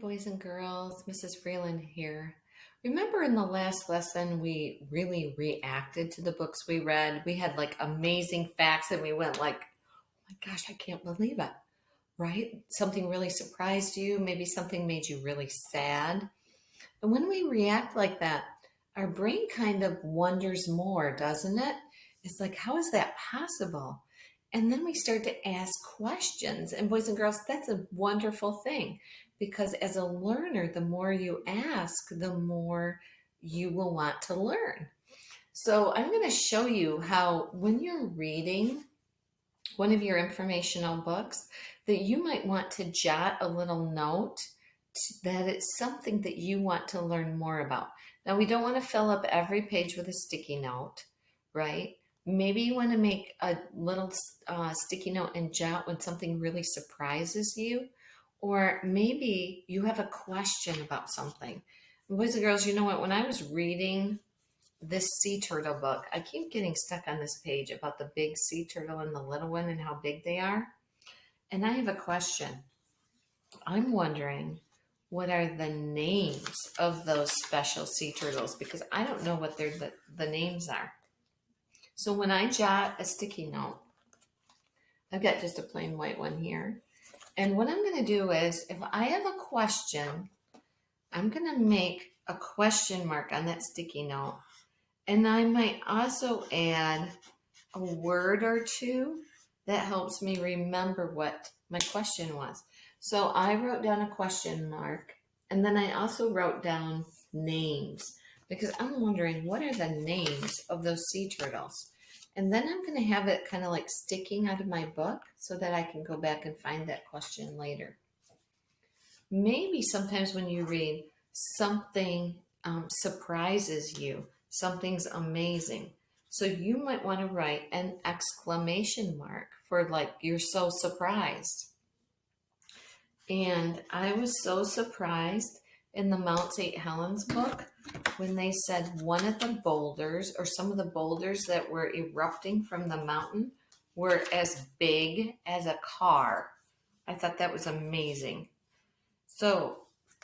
boys and girls. Mrs. Freeland here. Remember in the last lesson, we really reacted to the books we read. We had like amazing facts and we went like, oh my gosh, I can't believe it, right? Something really surprised you. Maybe something made you really sad. And when we react like that, our brain kind of wonders more, doesn't it? It's like, how is that possible? And then we start to ask questions. And boys and girls, that's a wonderful thing because as a learner, the more you ask, the more you will want to learn. So I'm going to show you how when you're reading one of your informational books that you might want to jot a little note that it's something that you want to learn more about. Now, we don't want to fill up every page with a sticky note, right? Maybe you want to make a little sticky note and jot when something really surprises you, or maybe you have a question about something. Boys and girls, you know what? When I was reading this sea turtle book, I keep getting stuck on this page about the big sea turtle and the little one and how big they are. And I have a question. I'm wondering, what are the names of those special sea turtles? Because I don't know what the names are. So when I jot a sticky note, I've got just a plain white one here. And what I'm going to do is, if I have a question, I'm going to make a question mark on that sticky note. And I might also add a word or two that helps me remember what my question was. So I wrote down a question mark, and then I also wrote down names because I'm wondering, what are the names of those sea turtles? And then I'm going to have it kind of like sticking out of my book so that I can go back and find that question later. Maybe sometimes when you read, something surprises you, something's amazing. So you might want to write an exclamation mark for like, you're so surprised. And I was so surprised in the Mount St. Helens book when they said one of the boulders or some of the boulders that were erupting from the mountain were as big as a car. I thought that was amazing. So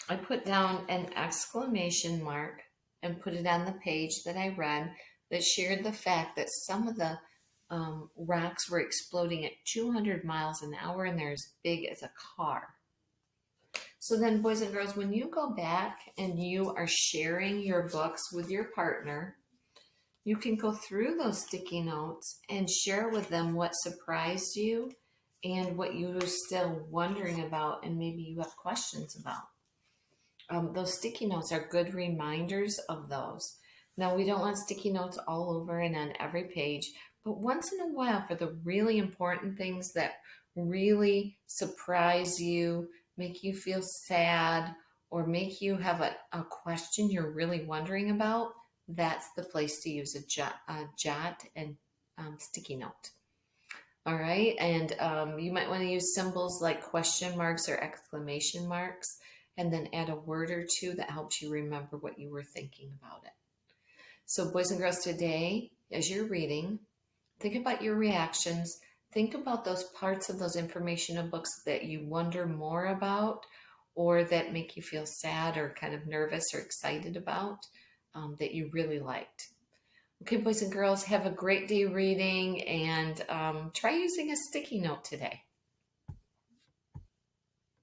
I put down an exclamation mark and put it on the page that I read that shared the fact that some of the rocks were exploding at 200 miles an hour and they're as big as a car. So then, boys and girls, when you go back and you are sharing your books with your partner, you can go through those sticky notes and share with them what surprised you and what you are still wondering about and maybe you have questions about. Those sticky notes are good reminders of those. Now, we don't want sticky notes all over and on every page, but once in a while for the really important things that really surprise you, make you feel sad, or make you have a question you're really wondering about, that's the place to use a jot and sticky note. All right, and you might want to use symbols like question marks or exclamation marks, and then add a word or two that helps you remember what you were thinking about it. So boys and girls, today, as you're reading, think about your reactions. Think about those parts of those informational books that you wonder more about or that make you feel sad or kind of nervous or excited about that you really liked. Okay, boys and girls, have a great day reading and try using a sticky note today.